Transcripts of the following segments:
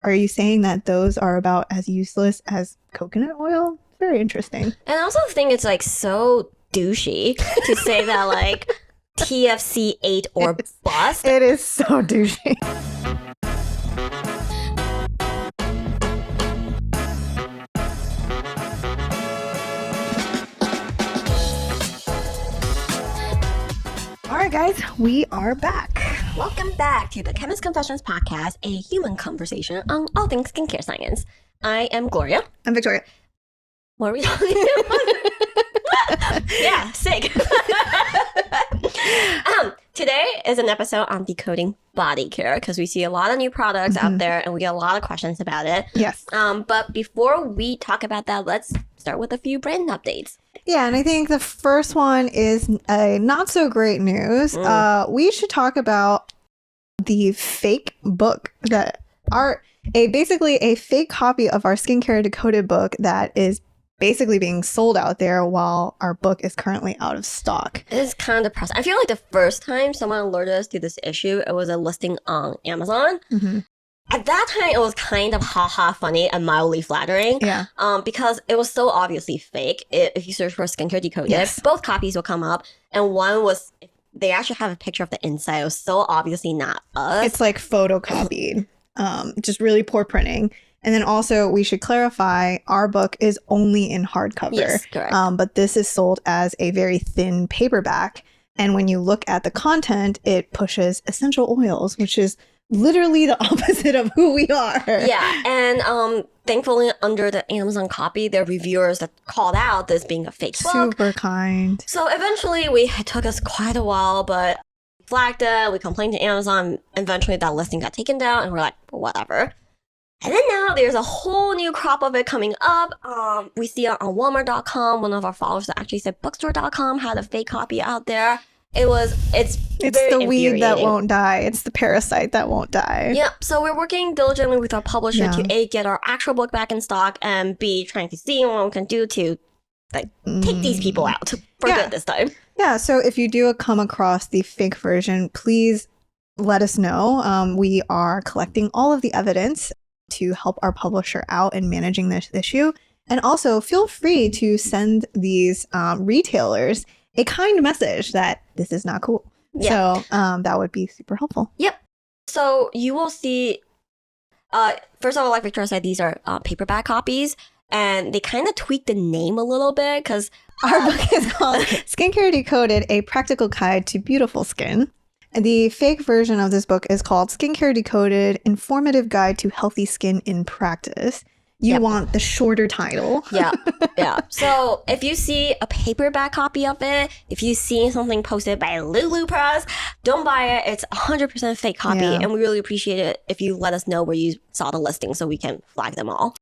are you saying that those are about as useless as coconut oil? Very interesting. And I also think it's like so douchey to say that like TFC 8 or bust. It is so douchey. All right, guys, we are back. Welcome back to the Chemist Confessions podcast, a human conversation on all things skincare science. I am Gloria. I'm Victoria. What are we talking about? Yeah, sick. Today is an episode on decoding body care because we see a lot of new products out there and we get a lot of questions about it. Yes. But before we talk about that, let's start with a few brand updates. Yeah, and I think the first one is a not so great news. We should talk about the fake book that basically a fake copy of our Skincare Decoded book that is basically being sold out there while our book is currently out of stock. It is kind of depressing. I feel like the first time someone alerted us to this issue, it was a listing on Amazon. At that time, it was kind of haha funny and mildly flattering. Yeah. Because it was so obviously fake. If you search for Skincare Decoded, Yes. both copies will come up. And one was, they actually have a picture of the inside. It was so obviously not us. It's like photocopied. Just really poor printing. And then also, we should clarify, our book is only in hardcover. Yes, correct. But this is sold as a very thin paperback. And when you look at the content, it pushes essential oils, which is literally the opposite of who we are. Yeah, and thankfully under the Amazon copy, there are reviewers that called out this being a fake book. Super kind. So eventually, it took us quite a while, but we flagged it, we complained to Amazon, eventually that listing got taken down, and we're like, whatever. And then now there's a whole new crop of it coming up. We see it on Walmart.com. One of our followers that actually said Bookstore.com had a fake copy out there. It's the weed that won't die. It's the parasite that won't die. Yep. So we're working diligently with our publisher to A, get our actual book back in stock, and B, trying to see what we can do to take these people out for good this time. Yeah. So if you do come across the fake version, please let us know. We are collecting all of the evidence to help our publisher out in managing this issue. And also feel free to send these retailers a kind message that this is not cool. Yeah. So that would be super helpful. Yep. So you will see, first of all, like Victoria said, these are paperback copies. And they kind of tweaked the name a little bit because our book is called Skincare Decoded, A Practical Guide to Beautiful Skin. And the fake version of this book is called Skincare Decoded, Informative Guide to Healthy Skin in Practice. You want the shorter title. Yeah. So if you see a paperback copy of it, if you see something posted by Lulu Press, don't buy it. It's 100% fake copy. Yeah. And we really appreciate it if you let us know where you saw the listing so we can flag them all.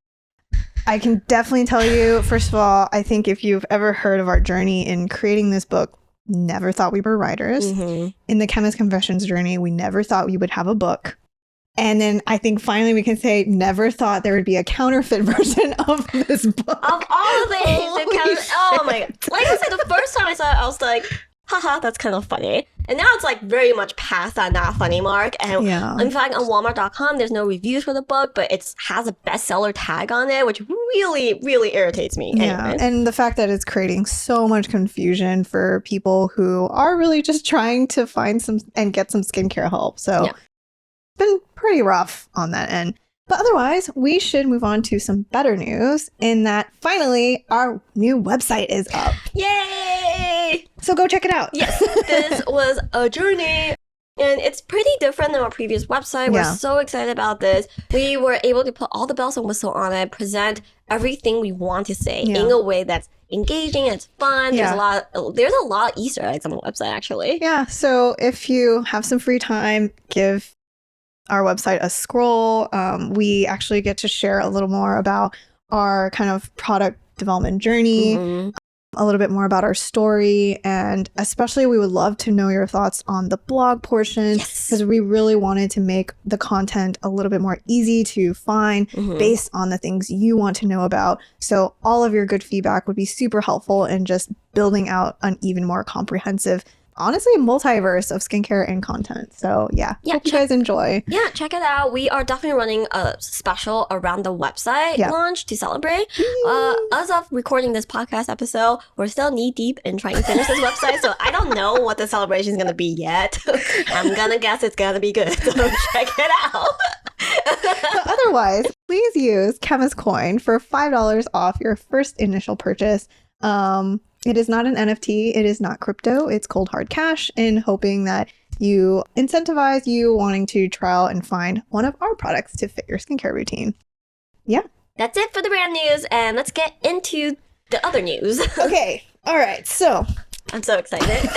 I can definitely tell you, first of all, I think if you've ever heard of our journey in creating this book, never thought we were writers. In the Chemist Confessions journey, we never thought we would have a book. And then I think finally we can say, never thought there would be a counterfeit version of this book. Of all things, oh my God. Like I said, the first time I saw it, I was like, haha, that's kind of funny. And now it's like very much past that not funny mark. And in fact, on Walmart.com, there's no reviews for the book, but it has a bestseller tag on it, which really, really irritates me. Yeah, anyway. And the fact that it's creating so much confusion for people who are really just trying to find some and get some skincare help. So it's been pretty rough on that end. But otherwise, we should move on to some better news in that finally our new website is up. Yay! So go check it out. Yes, this was a journey. And it's pretty different than our previous website. We're so excited about this. We were able to put all the bells and whistles on it, present everything we want to say in a way that's engaging, it's fun. There's a lot of Easter eggs on the website, actually. Yeah, so if you have some free time, give our website a scroll. We actually get to share a little more about our kind of product development journey, a little bit more about our story, and especially we would love to know your thoughts on the blog portion because we really wanted to make the content a little bit more easy to find based on the things you want to know about. So all of your good feedback would be super helpful in just building out an even more comprehensive honestly a multiverse of skincare and content. So yeah, hope you guys enjoy. Yeah, check it out. We are definitely running a special around the website launch to celebrate. As of recording this podcast episode, we're still knee deep in trying to finish this website, so I don't know what the celebration is going to be yet. I'm going to guess it's going to be good, so check it out. But otherwise, please use Chemist Coin for $5 off your first initial purchase. It is not an NFT. It is not crypto. It's cold hard cash, in hoping that you incentivize you wanting to trial and find one of our products to fit your skincare routine. Yeah. That's it for the brand news, and let's get into the other news. Okay. All right. So I'm so excited.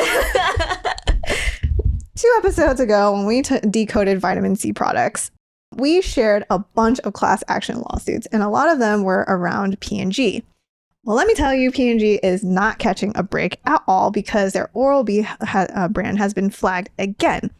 2 episodes ago, when we decoded vitamin C products, we shared a bunch of class action lawsuits, and a lot of them were around P&G. Well, let me tell you, P&G is not catching a break at all because their Oral-B brand has been flagged again.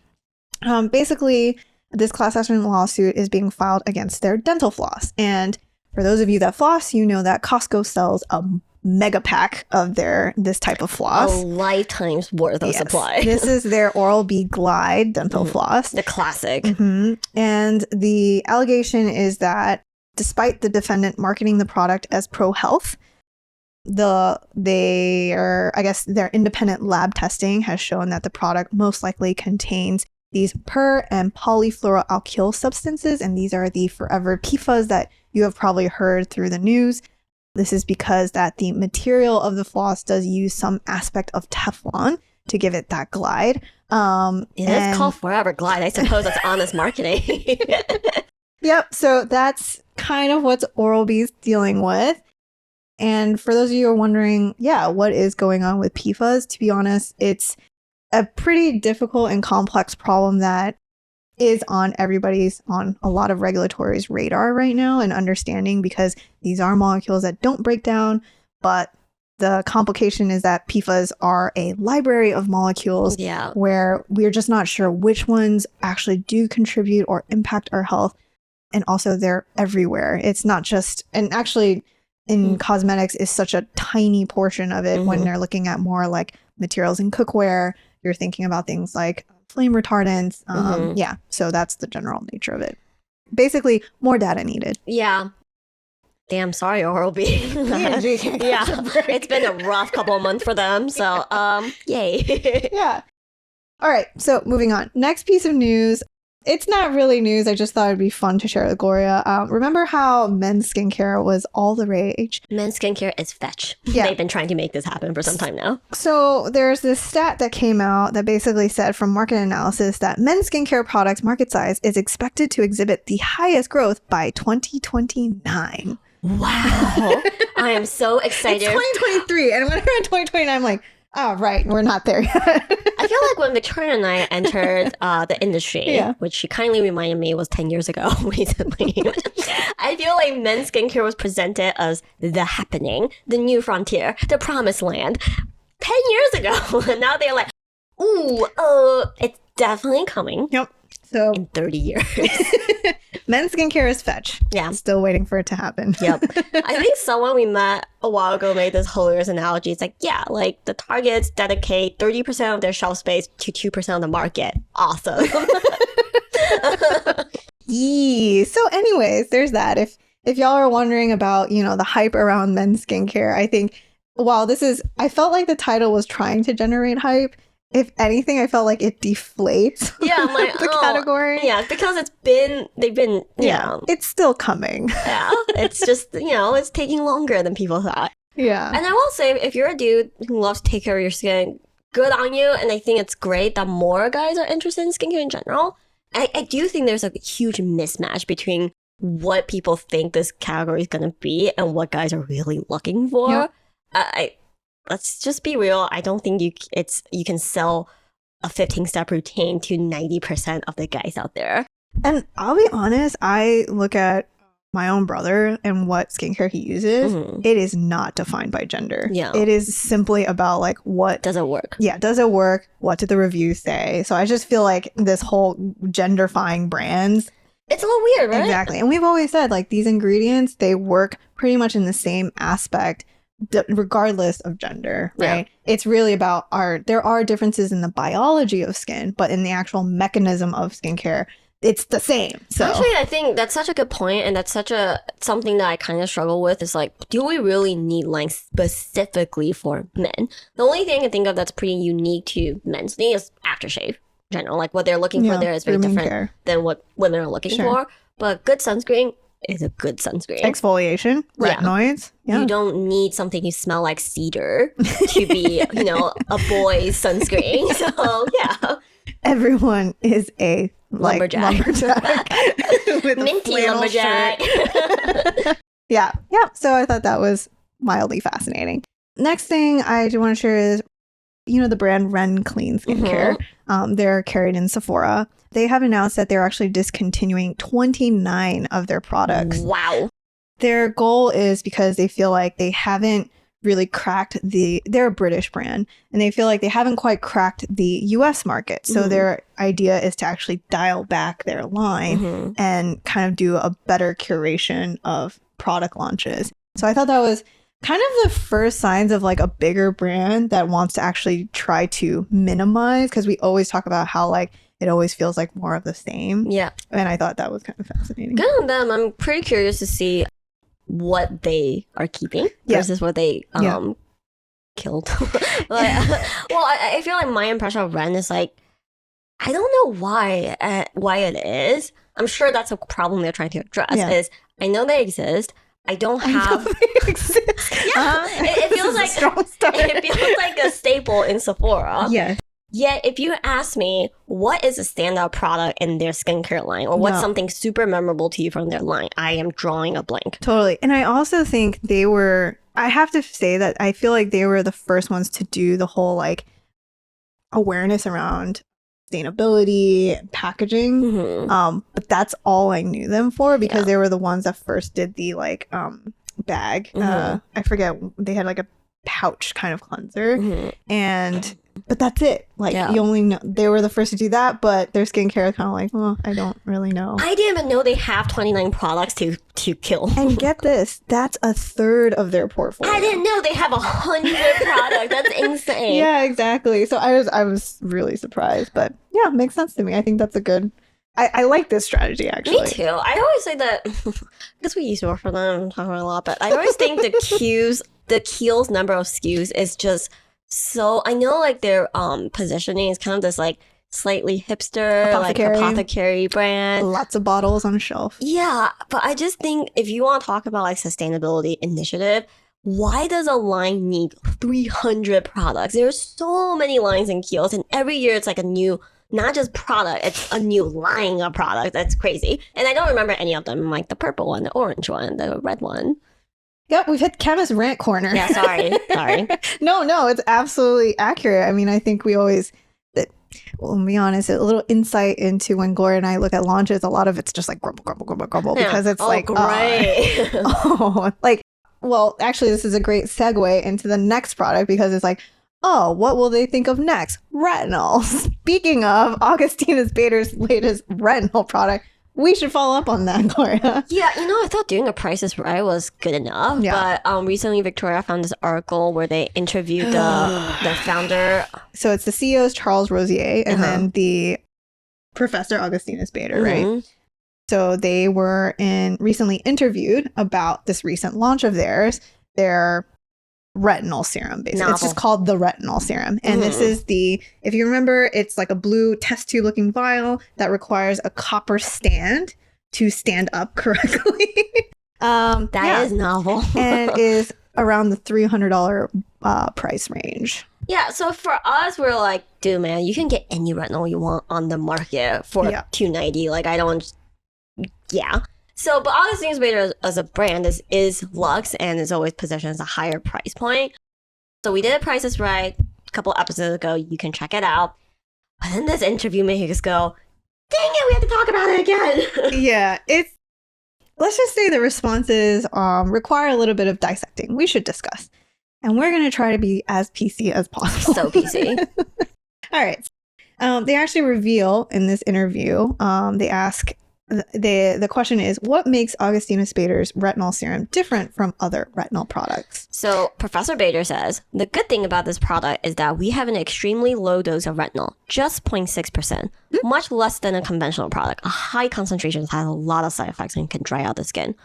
Basically, this class action lawsuit is being filed against their dental floss. And for those of you that floss, you know that Costco sells a mega pack of this type of floss. A lifetime's worth of supply. This is their Oral-B Glide dental floss. The classic. And the allegation is that despite the defendant marketing the product as pro-health, their independent lab testing has shown that the product most likely contains these per and polyfluoroalkyl substances, and these are the forever PFAS that you have probably heard through the news. This is because that the material of the floss does use some aspect of Teflon to give it that glide. It is called Forever Glide. I suppose that's honest marketing. Yep. So that's kind of what Oral-B's dealing with. And for those of you who are wondering, what is going on with PFAS? To be honest, it's a pretty difficult and complex problem that is on a lot of regulatory's radar right now and understanding, because these are molecules that don't break down, but the complication is that PFAS are a library of molecules where we're just not sure which ones actually do contribute or impact our health. And also they're everywhere. It's not just, and actually in cosmetics is such a tiny portion of it. When they're looking at more like materials in cookware, you're thinking about things like flame retardants. So that's the general nature of it. Basically, more data needed. Yeah. Damn, sorry, Oral-B. It's been a rough couple of months for them. So, yay. Yeah. All right. So moving on. Next piece of news. It's not really news. I just thought it'd be fun to share with Gloria. Remember how men's skincare was all the rage? Men's skincare is fetch. Yeah. They've been trying to make this happen for some time now. So there's this stat that came out that basically said from market analysis that men's skincare products market size is expected to exhibit the highest growth by 2029. Wow. I am so excited. It's 2023. And when I heard 2029, I'm like, oh, right. We're not there yet. I feel like when Victoria and I entered the industry, which she kindly reminded me was 10 years ago recently, I feel like men's skincare was presented as the happening, the new frontier, the promised land 10 years ago. And now they're like, ooh, it's definitely coming. Yep. So in 30 years. Men's skincare is fetch. Yeah. I'm still waiting for it to happen. Yep. I think someone we met a while ago made this hilarious analogy. It's like, like the Targets dedicate 30% of their shelf space to 2% of the market. Awesome. Yee. So anyways, there's that. If y'all are wondering about, the hype around men's skincare, I think, I felt like the title was trying to generate hype. If anything, I felt like it deflates the category. Yeah, because they've been, it's still coming. Yeah, it's just, it's taking longer than people thought. Yeah. And I will say, if you're a dude who loves to take care of your skin, good on you. And I think it's great that more guys are interested in skincare in general. I do think there's a huge mismatch between what people think this category is going to be and what guys are really looking for. Yep. Let's just be real. I don't think you can sell a 15-step routine to 90% of the guys out there. And I'll be honest, I look at my own brother and what skincare he uses. It is not defined by gender. Yeah. It is simply about like what does it work? Yeah, does it work? What did the reviews say? So I just feel like this whole genderfying brands, it's a little weird, right? Exactly. And we've always said like these ingredients, they work pretty much in the same aspect regardless of gender, right? It's really about there are differences in the biology of skin, but in the actual mechanism of skincare, it's the same. So actually, I think that's such a good point, and that's something that I kind of struggle with is like, do we really need lines specifically for men? The only thing I can think of that's pretty unique to men's skin is aftershave in general. Like what they're looking for there is very different than what women are looking for. But good sunscreen is a good sunscreen. Exfoliation, retinoids. Yeah. You don't need something you smell like cedar to be, a boy's sunscreen. So yeah. Everyone is a lumberjack. With minty lumberjack. Yeah. So I thought that was mildly fascinating. Next thing I do want to share is, the brand Ren Clean Skincare. They're carried in Sephora. They have announced that they're actually discontinuing 29 of their products. Wow. Their goal is because they feel like they haven't really cracked they're a British brand, and they feel like they haven't quite cracked the US market. So their idea is to actually dial back their line and kind of do a better curation of product launches. So I thought that was kind of the first signs of like a bigger brand that wants to actually try to minimize, because we always talk about how like it always feels like more of the same. Yeah. And I thought that was kind of fascinating. Good on them. I'm pretty curious to see what they are keeping versus what they killed. I feel like my impression of Ren is like, I don't know why it is. I'm sure that's a problem they're trying to address. Is I know they exist. I don't have. It feels like it feels like a staple in Sephora. Yes. Yet, if you ask me, what is a standout product in their skincare line, or what's something super memorable to you from their line, I am drawing a blank. Totally. And I also think I have to say that I feel like they were the first ones to do the whole like awareness around sustainability and packaging. But that's all I knew them for, because they were the ones that first did the like bag. I forget, they had like a pouch kind of cleanser, but that's it. Like you only know they were the first to do that, but their skincare is kind of like, well, I don't really know. I didn't even know they have 29 products to kill. And get this, that's a third of their portfolio. I didn't know they have 100 products. That's insane. Yeah, exactly. So I was really surprised, but yeah, it makes sense to me. I think that's a good. I like this strategy, actually. Me too. I always say that, because we used to work for them, talk about a lot, but I always think the Kiehl's number of SKUs is just so, I know like their positioning is kind of this like slightly hipster, like apothecary brand. Lots of bottles on a shelf. Yeah, but I just think if you want to talk about like sustainability initiative, why does a line need 300 products? There's so many lines in Kiehl's, and every year it's like a new, not just product, it's a new line of products. That's crazy. And I don't remember any of them, like the purple one, the orange one, the red one. Yep, we've hit Chemist rant corner. Yeah, sorry. No, it's absolutely accurate. I mean, I think we always, well, be honest, a little insight into when Gloria and I look at launches, a lot of it's just like grumble, because it's like, great. Well, actually, this is a great segue into the next product, because it's like, oh, what will they think of next? Retinol. Speaking of Augustinus Bader's latest retinol product, we should follow up on that, Gloria. Yeah, I thought doing a Price is Right was good enough. Yeah. But recently, Victoria found this article where they interviewed the founder. So it's the CEO's Charles Rosier and then the Professor Augustinus Bader, right? So they were recently interviewed about this recent launch of theirs, their retinol serum, basically. It's just called the retinol serum. And this is if you remember, it's like a blue test tube looking vial that requires a copper stand to stand up correctly. That is novel. And is around the $300 price range. Yeah, so for us, we're like, dude, man, you can get any retinol you want on the market for $290. Like, I don't... Yeah. So, but Augustinus Bader as a brand is luxe and is always positioned as a higher price point. So we did Price is Right a couple episodes ago. You can check it out. But then this interview made us go, dang it, we have to talk about it again. Yeah, let's just say the responses require a little bit of dissecting. We should discuss. And we're going to try to be as PC as possible. So PC. All right. They actually reveal in this interview, they ask the question is, what makes Augustinus Bader's retinol serum different from other retinol products? So Professor Bader says, the good thing about this product is that we have an extremely low dose of retinol, just 0.6%, much less than a conventional product. A high concentration has a lot of side effects and can dry out the skin.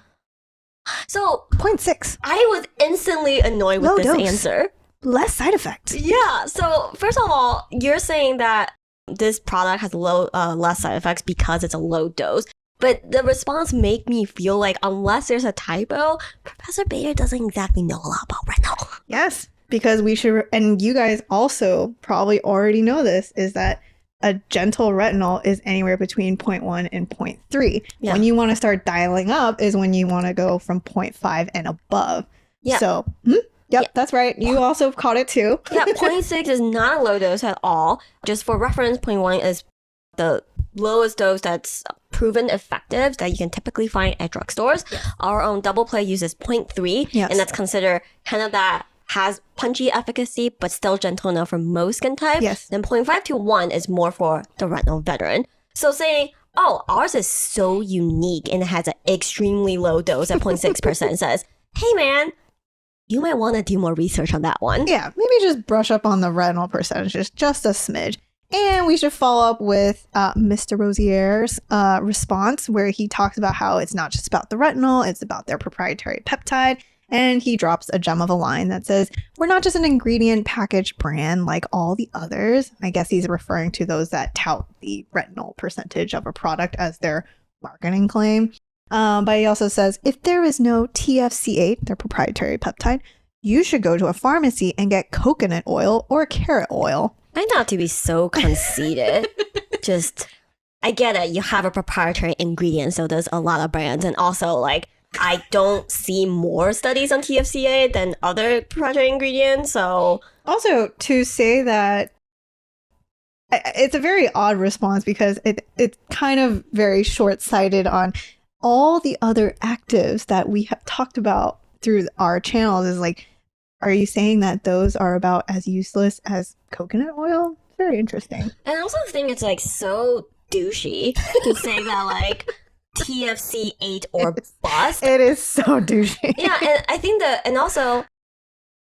So 0.6. I was instantly annoyed with Low this dose. answer. Less side effects. Yeah. So first of all, you're saying that this product has less side effects because it's a low dose. But the response made me feel like unless there's a typo, Professor Bader doesn't exactly know a lot about retinol. Yes, because we should, and you guys also probably already know this, is that a gentle retinol is anywhere between 0.1 and 0.3. Yeah. When you want to start dialing up is when you want to go from 0.5 and above. Yeah. So, yep, that's right. You also caught it too. Yeah, 0.6 is not a low dose at all. Just for reference, 0.1 is the lowest dose that's proven effective that you can typically find at drugstores. Yes. Our own double play uses 0.3, Yes. and that's considered kind of that has punchy efficacy but still gentle enough for most skin types. Yes. Then 0.5 to 1 is more for the retinol veteran. So saying, oh, ours is so unique and it has an extremely low dose at 0.6% says, hey man, you might want to do more research on that one. Yeah, maybe just brush up on the retinol percentages just a smidge. And we should follow up with Mr. Rosier's response, where he talks about how it's not just about the retinol, it's about their proprietary peptide. And he drops a gem of a line that says, we're not just an ingredient package brand like all the others. I guess he's referring to those that tout the retinol percentage of a product as their marketing claim. But he also says, if there is no TFC8, their proprietary peptide, you should go to a pharmacy and get coconut oil or carrot oil. I not to be so conceited. I get it. You have a proprietary ingredient, so there's a lot of brands. And also, like, I don't see more studies on TFCA than other proprietary ingredients, so... Also, to say that it's a very odd response because it's kind of very short-sighted on all the other actives that we have talked about through our channels. Is like, are you saying that those are about as useless as coconut oil? Very interesting. And I also think it's, like, so douchey to say that, like, TFC8 or bust. It is so douchey. Yeah, and I think and also,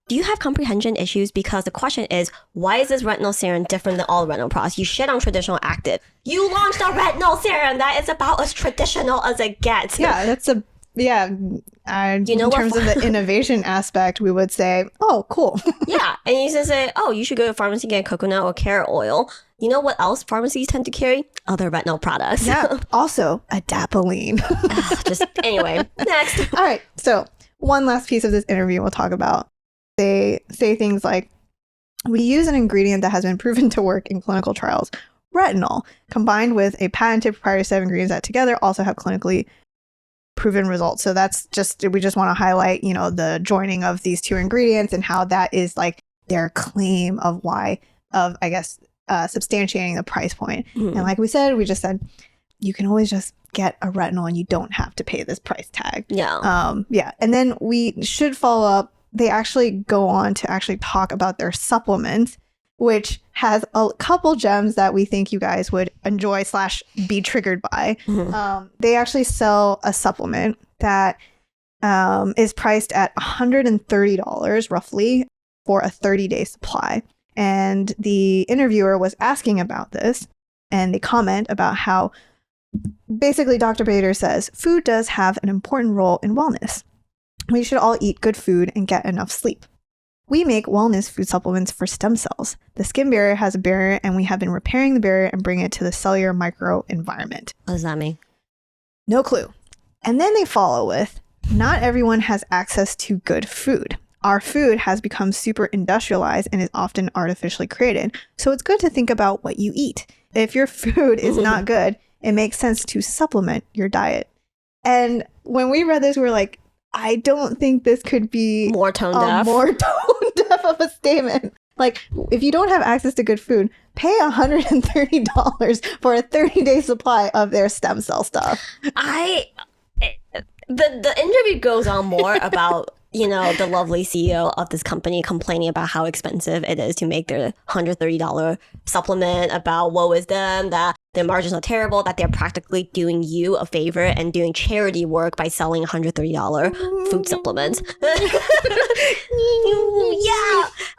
do you have comprehension issues? Because the question is, why is this retinol serum different than all retinol products? You shit on traditional active. You launched a retinol serum that is about as traditional as it gets. Yeah, that's a... Yeah, in You know what? terms of the innovation aspect, we would say, oh, cool. Yeah, and you just say, oh, you should go to pharmacy and get coconut or carrot oil. You know what else pharmacies tend to carry? Other retinol products. Yeah, also adapalene. Anyway, next. All right, so one last piece of this interview we'll talk about. They say things like, we use an ingredient that has been proven to work in clinical trials, retinol, combined with a patented proprietary set of ingredients that together also have clinically proven results. So that's we just want to highlight, the joining of these two ingredients and how that is like their claim of substantiating the price point. And like we just said, you can always just get a retinol and you don't have to pay this price tag. Yeah. And then we should follow up. They actually go on to actually talk about their supplements, which has a couple gems that we think you guys would enjoy / be triggered by. They actually sell a supplement that is priced at $130 roughly for a 30-day supply. And the interviewer was asking about this, and they comment about how basically Dr. Bader says, food does have an important role in wellness. We should all eat good food and get enough sleep. We make wellness food supplements for stem cells. The skin barrier has a barrier, and we have been repairing the barrier and bringing it to the cellular microenvironment. What does that mean? No clue. And then they follow with, not everyone has access to good food. Our food has become super industrialized and is often artificially created. So it's good to think about what you eat. If your food is not good, it makes sense to supplement your diet. And when we read this, we were like, I don't think this could be more tone deaf of a statement. Like, if you don't have access to good food, pay $130 for a 30-day supply of their stem cell stuff. The interview goes on more about you know, the lovely CEO of this company complaining about how expensive it is to make their $130 supplement, about woe is them, that their margins are terrible, that they're practically doing you a favor and doing charity work by selling $130 food supplements. Yeah,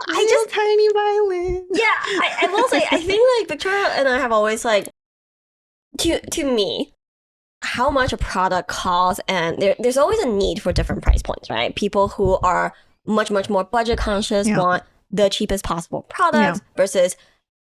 I just tiny violin. yeah, I will say, I think like Victoria and I have always like, to me, how much a product costs, and there's always a need for different price points, right? People who are much more budget conscious want the cheapest possible products versus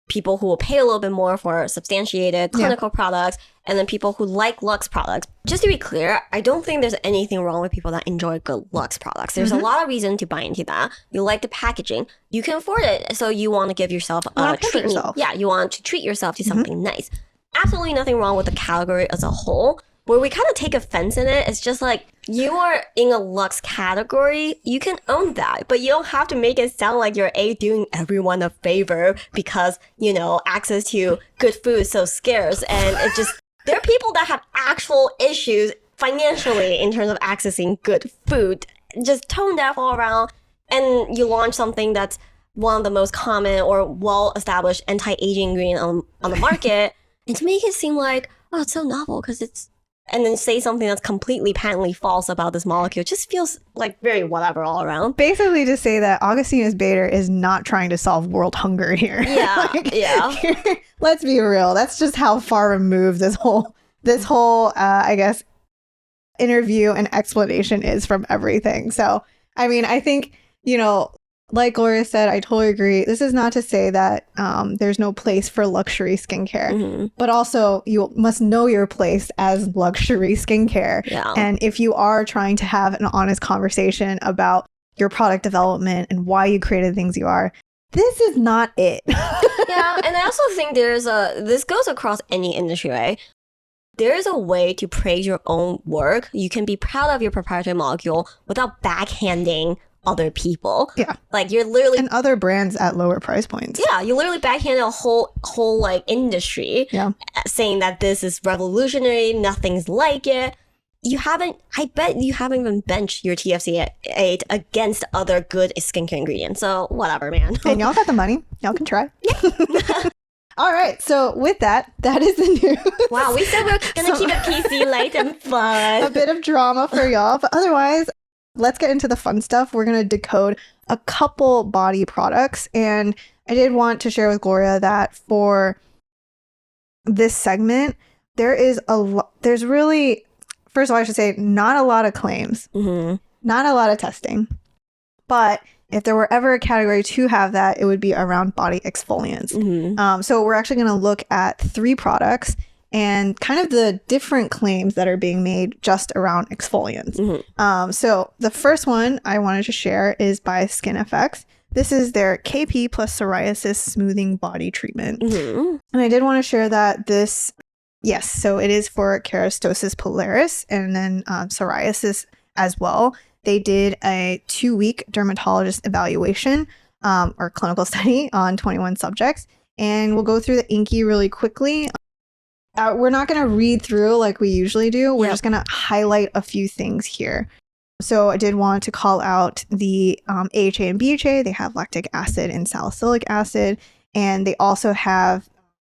people who will pay a little bit more for substantiated clinical products, and then people who like luxe products. Just to be clear, I don't think there's anything wrong with people that enjoy good luxe products. There's a lot of reason to buy into that. You like the packaging, you can afford it, so you want to give yourself a treat. Yeah, you want to treat yourself to something nice. Absolutely nothing wrong with the category as a whole. Where we kind of take offense in it, it's just like, you are in a luxe category, you can own that, but you don't have to make it sound like you're doing everyone a favor because, you know, access to good food is so scarce. And it just, there are people that have actual issues financially in terms of accessing good food. Just tone deaf all around, and you launch something that's one of the most common or well-established anti-aging ingredient on the market, and to make it seem like, oh, it's so novel because it's, and then say something that's completely patently false about this molecule just feels like very whatever all around. Basically to say that Augustinus Bader is not trying to solve world hunger here. Yeah, Let's be real. That's just how far removed this whole I guess, interview and explanation is from everything. So, I mean, I think, you know, like Gloria said, I totally agree. This is not to say that there's no place for luxury skincare, but also you must know your place as luxury skincare. Yeah. And if you are trying to have an honest conversation about your product development and why you created the things you are, this is not it. Yeah, and I also think this goes across any industry, right? There is a way to praise your own work. You can be proud of your proprietary molecule without backhanding other people. Yeah. Like, you're literally, and other brands at lower price points. Yeah, you literally backhand a whole like industry, saying that this is revolutionary, nothing's like it. I bet you haven't even benched your TFC8 against other good skincare ingredients. So whatever, man. And y'all got the money. Y'all can try. Yeah. All right. So with that is the news. Wow, we said we're going to keep it PC, light, and fun. A bit of drama for y'all. But otherwise, let's get into the fun stuff. We're going to decode a couple body products. And I did want to share with Gloria that for this segment, there's really, first of all, I should say, not a lot of claims, not a lot of testing. But if there were ever a category to have that, it would be around body exfoliants. So we're actually going to look at 3 products and kind of the different claims that are being made just around exfoliants. So the first one I wanted to share is by Skin FX. This is their KP plus psoriasis smoothing body treatment. And I did want to share that this, yes, so it is for keratosis pilaris and then psoriasis as well. They did a 2-week dermatologist evaluation or clinical study on 21 subjects. And we'll go through the INCI really quickly. We're not going to read through like we usually do. We're just going to highlight a few things here. So I did want to call out the AHA and BHA. They have lactic acid and salicylic acid. And they also have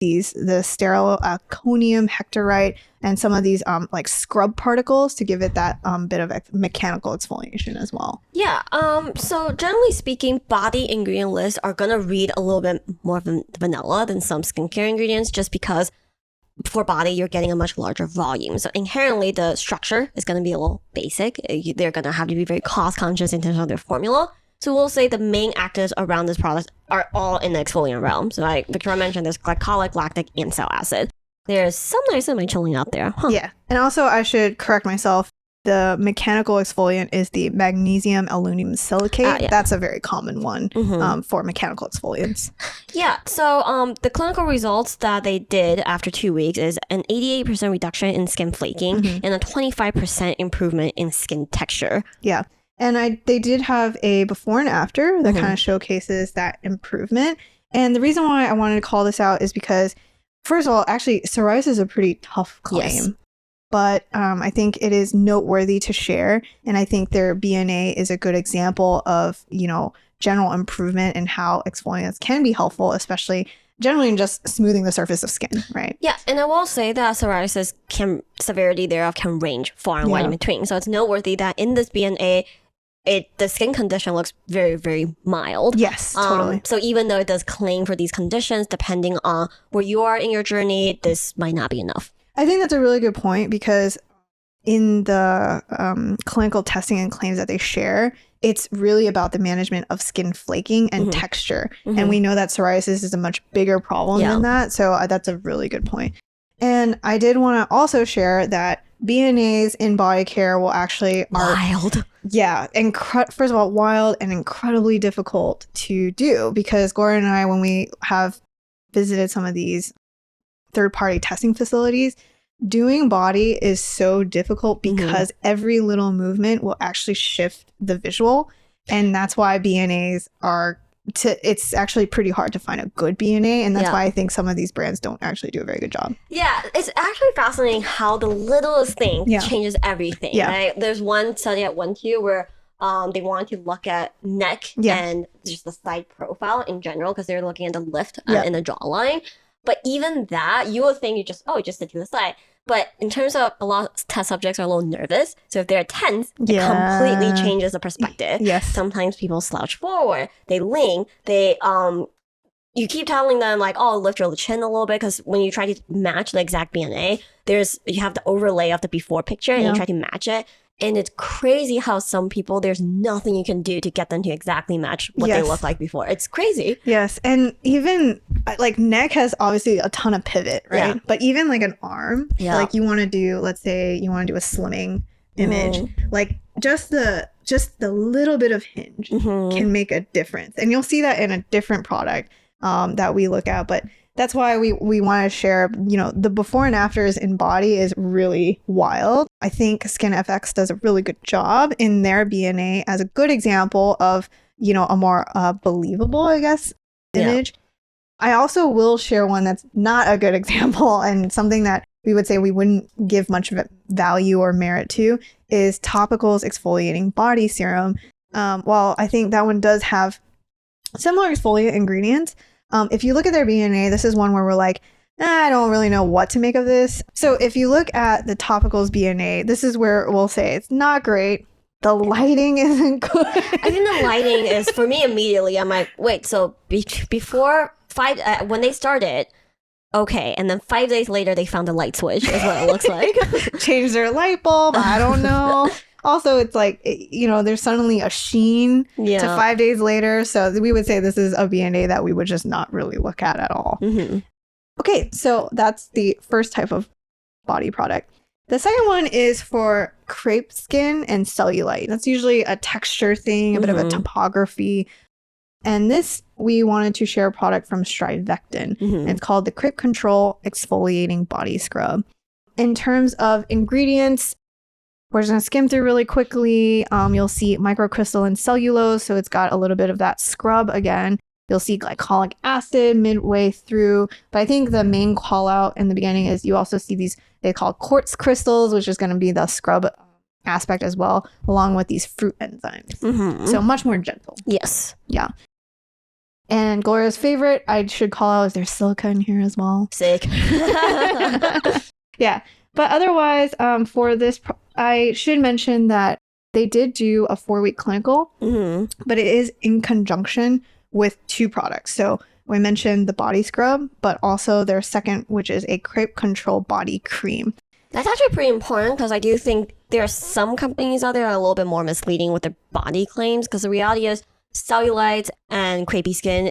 the sterile conium hectorite and some of these like scrub particles to give it that bit of mechanical exfoliation as well. Yeah. So generally speaking, body ingredient lists are going to read a little bit more vanilla than some skincare ingredients, just because for body, you're getting a much larger volume. So inherently, the structure is going to be a little basic. They're going to have to be very cost conscious in terms of their formula. So we'll say the main actives around this product are all in the exfoliant realm. So like Victoria mentioned, there's glycolic, lactic, and salicylic acid. There's some niacinamide chilling out there. Yeah. And also, I should correct myself. The mechanical exfoliant is the magnesium aluminum silicate. That's a very common one for mechanical exfoliants. Yeah. So the clinical results that they did after 2 weeks is an 88% reduction in skin flaking and a 25% improvement in skin texture. Yeah. And they did have a before and after that kind of showcases that improvement. And the reason why I wanted to call this out is because, first of all, actually, psoriasis is a pretty tough claim. but I think it is noteworthy to share. And I think their BNA is a good example of, general improvement in how exfoliants can be helpful, especially generally in just smoothing the surface of skin, right? Yeah, and I will say that psoriasis severity thereof can range far and wide in between. So it's noteworthy that in this BNA, the skin condition looks very, very mild. Yes, totally. So even though it does claim for these conditions, depending on where you are in your journey, this might not be enough. I think that's a really good point because in the clinical testing and claims that they share, it's really about the management of skin flaking and texture. And we know that psoriasis is a much bigger problem than that. So that's a really good point. And I did want to also share that BNAs in body care will actually wild. Yeah. First of all, wild and incredibly difficult to do because Gloria and I, when we have visited some of these third-party testing facilities, doing body is so difficult because every little movement will actually shift the visual. And that's why BNAs it's actually pretty hard to find a good BNA. And that's why I think some of these brands don't actually do a very good job. Yeah, it's actually fascinating how the littlest thing changes everything. Yeah. Right? There's one study at 1Q where they wanted to look at neck and just the side profile in general because they're looking at the lift in the jawline. But even that, you would think you just sit to the side. But in terms of a lot of test subjects are a little nervous. So if they're tense, it completely changes the perspective. Yes. Sometimes people slouch forward, they lean, you keep telling them like, oh, lift your chin a little bit because when you try to match the exact BNA, you have the overlay of the before picture and you try to match it. And it's crazy how some people, there's nothing you can do to get them to exactly match what they look like before. It's crazy. Yes. And even like neck has obviously a ton of pivot, right? Yeah. But even like an arm, like you want to do, let's say you want to do a slimming image, like just the little bit of hinge can make a difference. And you'll see that in a different product that we look at. But that's why we want to share, the before and afters in body is really wild. I think SkinFX does a really good job in their BNA as a good example of, a more believable, I guess, image. I also will share one that's not a good example and something that we would say we wouldn't give much value or merit to is Topical's exfoliating body serum. While I think that one does have similar exfoliant ingredients, if you look at their BNA, this is one where we're like, I don't really know what to make of this. So if you look at the Topicals BNA, this is where we'll say it's not great. The lighting isn't good. I think the lighting is, for me immediately, I'm like, wait, so before when they started, okay, and then 5 days later they found the light switch is what it looks like. Changed their light bulb, I don't know. Also, it's like, there's suddenly a sheen to 5 days later. So we would say this is a BNA that we would just not really look at all. Okay, so that's the first type of body product. The second one is for crepe skin and cellulite. That's usually a texture thing, a bit of a topography. And this, we wanted to share a product from Strivectin. And it's called the Crepe Control Exfoliating Body Scrub. In terms of ingredients, we're just going to skim through really quickly. You'll see microcrystalline cellulose, so it's got a little bit of that scrub again. You'll see glycolic acid midway through. But I think the main call out in the beginning is you also see these, they call quartz crystals, which is going to be the scrub aspect as well, along with these fruit enzymes. So much more gentle. Yes. Yeah. And Gloria's favorite, I should call out, is there's silica in here as well. Sick. Yeah. But otherwise, for this, I should mention that they did do a 4-week clinical, but it is in conjunction with 2 products. So we mentioned the body scrub, but also their second, which is a Crepe Control body cream. That's actually pretty important because I do think there are some companies out there that are a little bit more misleading with their body claims because the reality is cellulite and crepey skin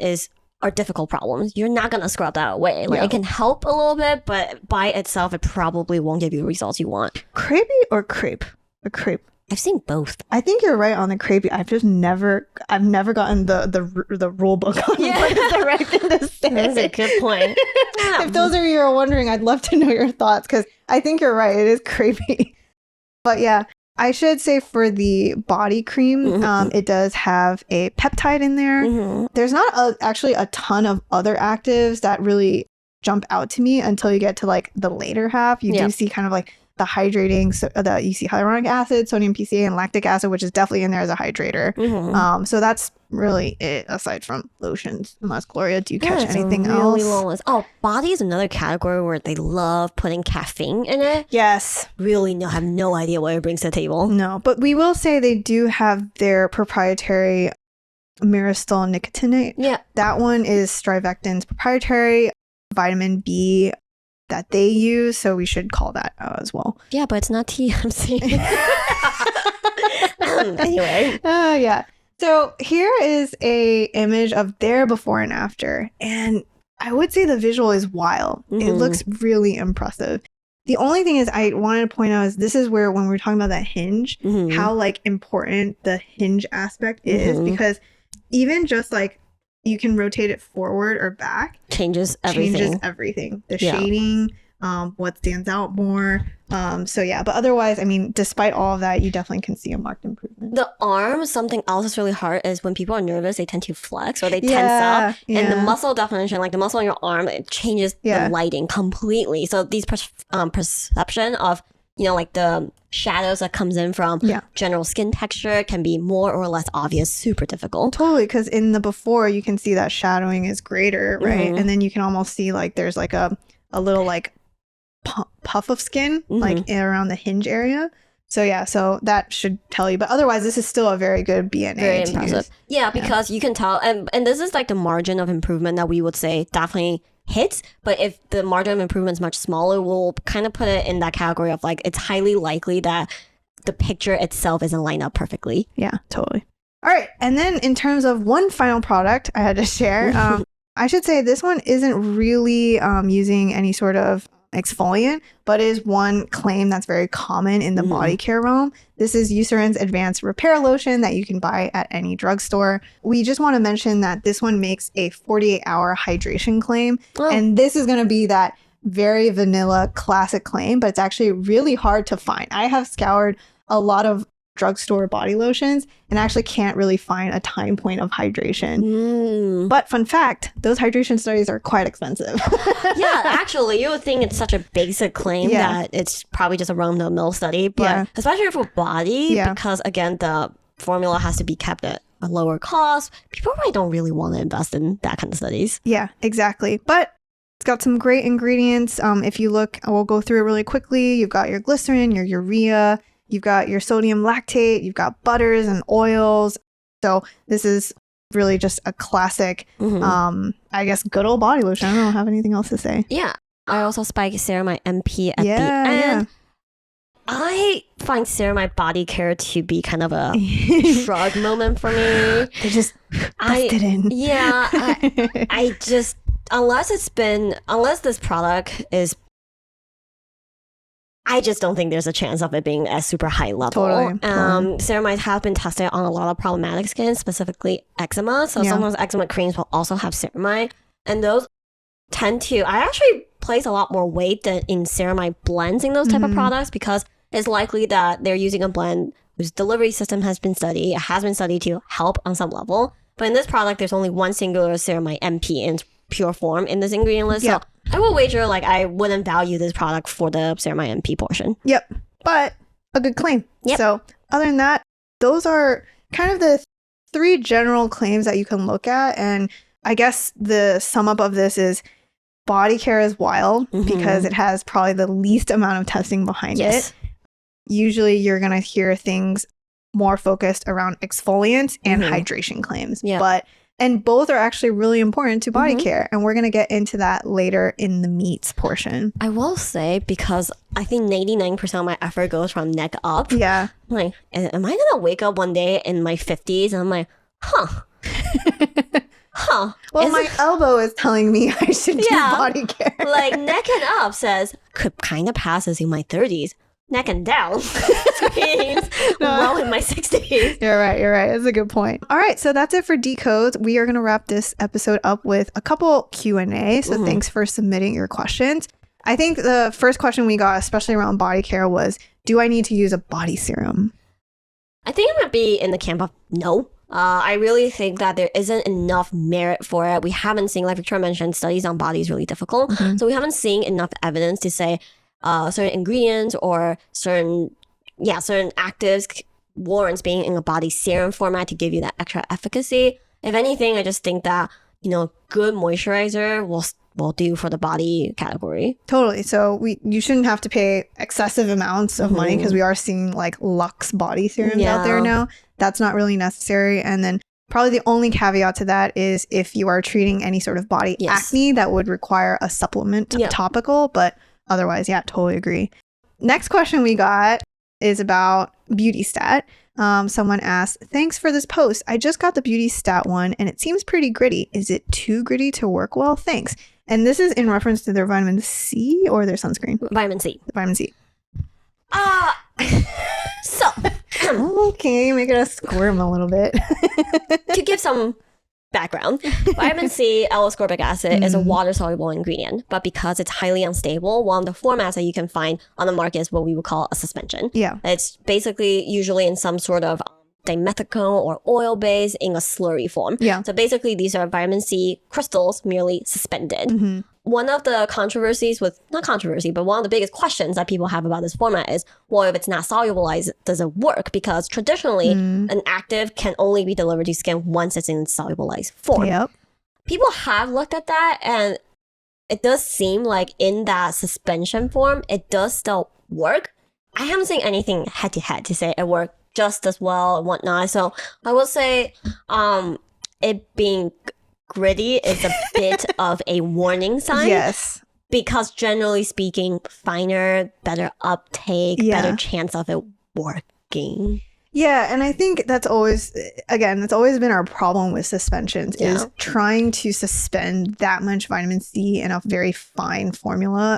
are difficult problems. You're not going to scrub that away. It can help a little bit, but by itself, it probably won't give you the results you want. Crepey or crepe? A crepe. I've seen both. I think you're right on the crepey. I've never gotten the rule book on what is the right thing to say. That's a good point. If those of you are wondering, I'd love to know your thoughts because I think you're right. It is crepey. But yeah, I should say for the body cream, it does have a peptide in there. There's not actually a ton of other actives that really jump out to me until you get to like the later half. You do see kind of like the hydrating, so that you see hyaluronic acid, sodium PCA, and lactic acid, which is definitely in there as a hydrator. So that's really it, aside from lotions. Unless, Gloria, do you catch anything else? Long list. Oh, body is another category where they love putting caffeine in it. Yes. Really have no idea what it brings to the table. No, but we will say they do have their proprietary myristoyl nicotinate. Yeah. That one is Strivectin's proprietary vitamin B that they use, so we should call that out as well. Yeah, but it's not TMC. Anyway. Yeah. So here is a image of their before and after, and I would say the visual is wild. It looks really impressive. The only thing is I wanted to point out is this is where when we're talking about that hinge, how like important the hinge aspect is, because even just like you can rotate it forward or back, changes everything. The shading, what stands out more. So yeah, but otherwise, I mean, despite all of that, you definitely can see a marked improvement. The arm, something else that's really hard is when people are nervous, they tend to flex or they tense up. And the muscle definition, like the muscle on your arm, it changes the lighting completely. So these perception of, you know, like the shadows that comes in from general skin texture can be more or less obvious, super difficult. Totally, because in the before, you can see that shadowing is greater, right? And then you can almost see like there's like a little like puff of skin like around the hinge area. So yeah, so that should tell you. But otherwise, this is still a very good BNA. Very impressive. Yeah, because you can tell, and this is like the margin of improvement that we would say definitely hits. But if the margin of improvement is much smaller, we'll kind of put it in that category of like it's highly likely that the picture itself isn't lined up perfectly. Yeah, totally. All right, and then in terms of one final product I had to share, I should say this one isn't really using any sort of exfoliant, but is one claim that's very common in the body care realm. This is Eucerin's Advanced Repair Lotion that you can buy at any drugstore. We just want to mention that this one makes a 48-hour hydration claim, and this is going to be that very vanilla classic claim, but it's actually really hard to find. I have scoured a lot of drugstore body lotions and actually can't really find a time point of hydration. But fun fact, those hydration studies are quite expensive. Yeah, actually, you would think it's such a basic claim that it's probably just a run-of-the-mill study, but especially for body, because again, the formula has to be kept at a lower cost. People probably don't really want to invest in that kind of studies. Yeah, exactly. But it's got some great ingredients. If you look, we'll go through it really quickly. You've got your glycerin, your urea, you've got your sodium lactate, you've got butters and oils. So this is really just a classic, I guess, good old body lotion. I don't have anything else to say. Yeah. I also spike Ceramide MP at the end. I find Ceramide body care to be kind of a shrug moment for me. They just busted in. Yeah. I just, unless this product is, I just don't think there's a chance of it being a super high level. Totally. Ceramide have been tested on a lot of problematic skin, specifically eczema. So sometimes eczema creams will also have ceramide. And those tend to, I actually place a lot more weight than in ceramide blends in those type of products, because it's likely that they're using a blend whose delivery system has been studied. It has been studied to help on some level. But in this product, there's only one singular ceramide MP in pure form in this ingredient list. So I will wager like I wouldn't value this product for the ceramide MP portion. Yep. But a good claim. So other than that, those are kind of the three general claims that you can look at. And I guess the sum up of this is body care is wild because it has probably the least amount of testing behind it. Usually you're going to hear things more focused around exfoliants and hydration claims. And both are actually really important to body care. And we're going to get into that later in the meats portion. I will say, because I think 99% of my effort goes from neck up. Yeah. I'm like, am I going to wake up one day in my 50s and I'm like, Well, my elbow is telling me I should do body care. Like neck and up says, could kind of passes in my 30s. Neck and down screams well in my 60s. You're right. That's a good point. All right, so that's it for Decode. We are going to wrap this episode up with a couple Q&A. So thanks for submitting your questions. I think the first question we got, especially around body care, was, do I need to use a body serum? I think I'm going to be in the camp of no. I really think that there isn't enough merit for it. We haven't seen, like Victoria mentioned, studies on body is really difficult. So we haven't seen enough evidence to say, certain ingredients or certain actives warrants being in a body serum format to give you that extra efficacy. If anything, I just think that, good moisturizer will do for the body category. Totally. So you shouldn't have to pay excessive amounts of money, because we are seeing like luxe body serums out there now. That's not really necessary. And then probably the only caveat to that is if you are treating any sort of body acne, that would require a supplement topical. But otherwise, totally agree. Next question we got is about Beauty Stat. Someone asked, thanks for this post. I just got the Beauty Stat one and it seems pretty gritty. Is it too gritty to work well? Thanks. And this is in reference to their vitamin C or their sunscreen? Vitamin C. Vitamin C. So. Okay, making us squirm a little bit. To give some background, vitamin C, L-ascorbic acid, is a water-soluble ingredient, but because it's highly unstable, one of the formats that you can find on the market is what we would call a suspension. Yeah. It's basically usually in some sort of dimethicone or oil base in a slurry form. Yeah. So basically these are vitamin C crystals merely suspended. One of the one of the biggest questions that people have about this format is, well, if it's not solubilized, does it work? Because traditionally, an active can only be delivered to skin once it's in solubilized form. Yep. People have looked at that, and it does seem like in that suspension form, it does still work. I haven't seen anything head-to-head to say it worked just as well and whatnot. So I will say it being gritty is a bit of a warning sign. Yes. Because generally speaking, finer, better uptake, better chance of it working. Yeah, and I think that's always been our problem with suspensions is trying to suspend that much vitamin C in a very fine formula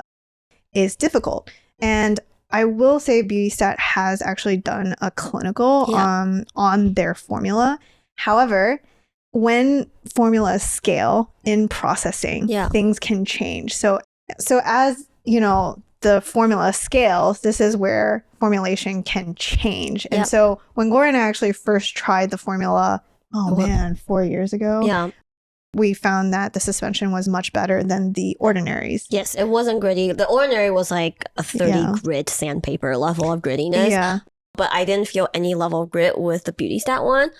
is difficult. And I will say Beauty Stat has actually done a clinical on their formula. However, when formulas scale in processing, things can change. So as the formula scales, this is where formulation can change. And so when Gloria and I actually first tried the formula, 4 years ago, we found that the suspension was much better than the ordinaries. Yes, it wasn't gritty. The ordinary was like a 30 grit sandpaper level of grittiness. Yeah. But I didn't feel any level of grit with the Beauty Stat one.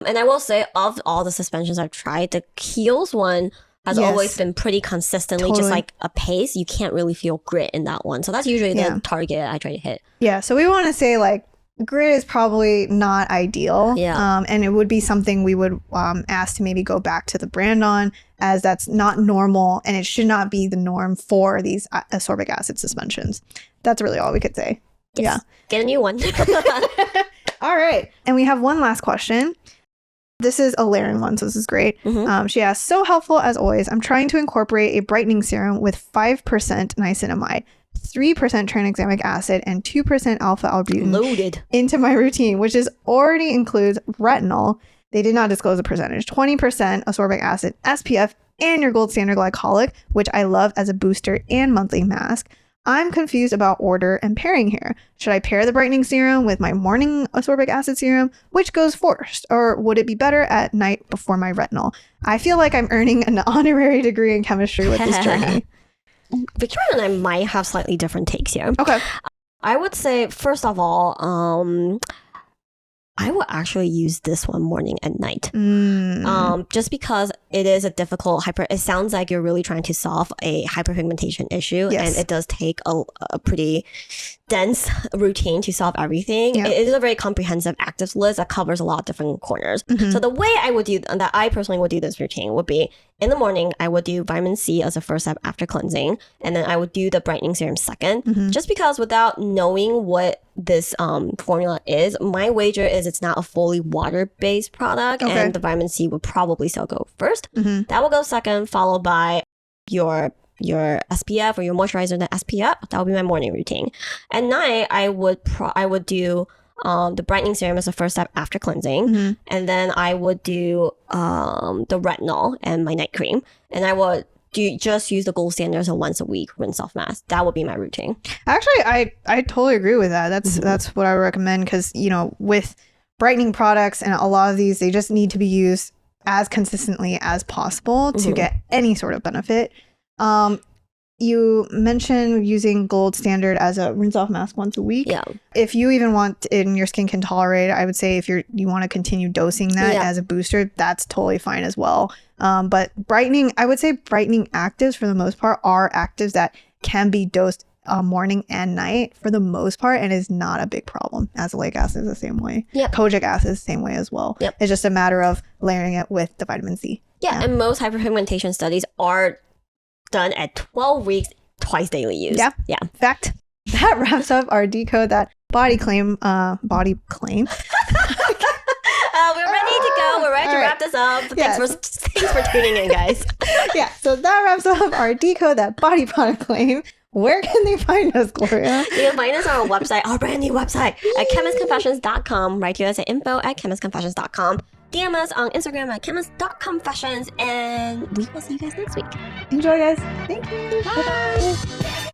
And I will say, of all the suspensions I've tried, the Kiehl's one has always been pretty consistently just like a paste. You can't really feel grit in that one. So that's usually the target I try to hit. Yeah, so we want to say like grit is probably not ideal. Yeah. And it would be something we would ask to maybe go back to the brand on, as that's not normal and it should not be the norm for these ascorbic acid suspensions. That's really all we could say. Yes. Yeah. Get a new one. All right. And we have one last question. This is a Laren one, so this is great. She asks, so helpful as always. I'm trying to incorporate a brightening serum with 5% niacinamide, 3% tranexamic acid, and 2% alpha-albutin into my routine, which already includes retinol. They did not disclose the percentage. 20% ascorbic acid, SPF, and your gold standard glycolic, which I love as a booster and monthly mask. I'm confused about order and pairing here. Should I pair the brightening serum with my morning ascorbic acid serum? Which goes first? Or would it be better at night before my retinol? I feel like I'm earning an honorary degree in chemistry with this journey. Victoria and I might have slightly different takes here. Okay. I would say, first of all, I will actually use this one morning and night. Just because it is a difficult it sounds like you're really trying to solve a hyperpigmentation issue. Yes. And it does take a pretty dense routine to solve everything. Yep. It is a very comprehensive actives list that covers a lot of different corners. So the way I personally would do this routine would be, in the morning, I would do vitamin C as a first step after cleansing. And then I would do the brightening serum second. Just because without knowing what this formula is, my wager is it's not a fully water-based product. Okay. And the vitamin C would probably still go first. That will go second, followed by your SPF or your moisturizer, the SPF. That would be my morning routine. At night, I would do the brightening serum as the first step after cleansing. And then I would do the retinol and my night cream. And I would just use the gold standard as a once a week rinse off mask. That would be my routine. Actually, I totally agree with that. That's what I would recommend, because with brightening products and a lot of these, they just need to be used as consistently as possible to get any sort of benefit. you mentioned using Gold Standard as a rinse off mask once a week. Yeah. If you even want and your skin can tolerate it, I would say if you want to continue dosing that as a booster, that's totally fine as well. But brightening, I would say brightening actives for the most part are actives that can be dosed morning and night for the most part, and is not a big problem. Azelaic acid is the same way. Yep. Kojic acid is the same way as well. Yep. It's just a matter of layering it with the vitamin C. Yeah, and most hyperpigmentation studies are done at 12 weeks, twice daily use. Yeah. In fact, that wraps up our Decode That body claim. We're ready to go. We're ready to wrap this up. Thanks for tuning in, guys. Yeah, so that wraps up our Decode That body product claim. Where can they find us, Gloria? You can find us on our website, our brand new website, at chemistconfessions.com. Write to us at info@chemistconfessions.com. DM us on Instagram at chemist.confessions, and we will see you guys next week. Enjoy, guys. Thank you. Bye.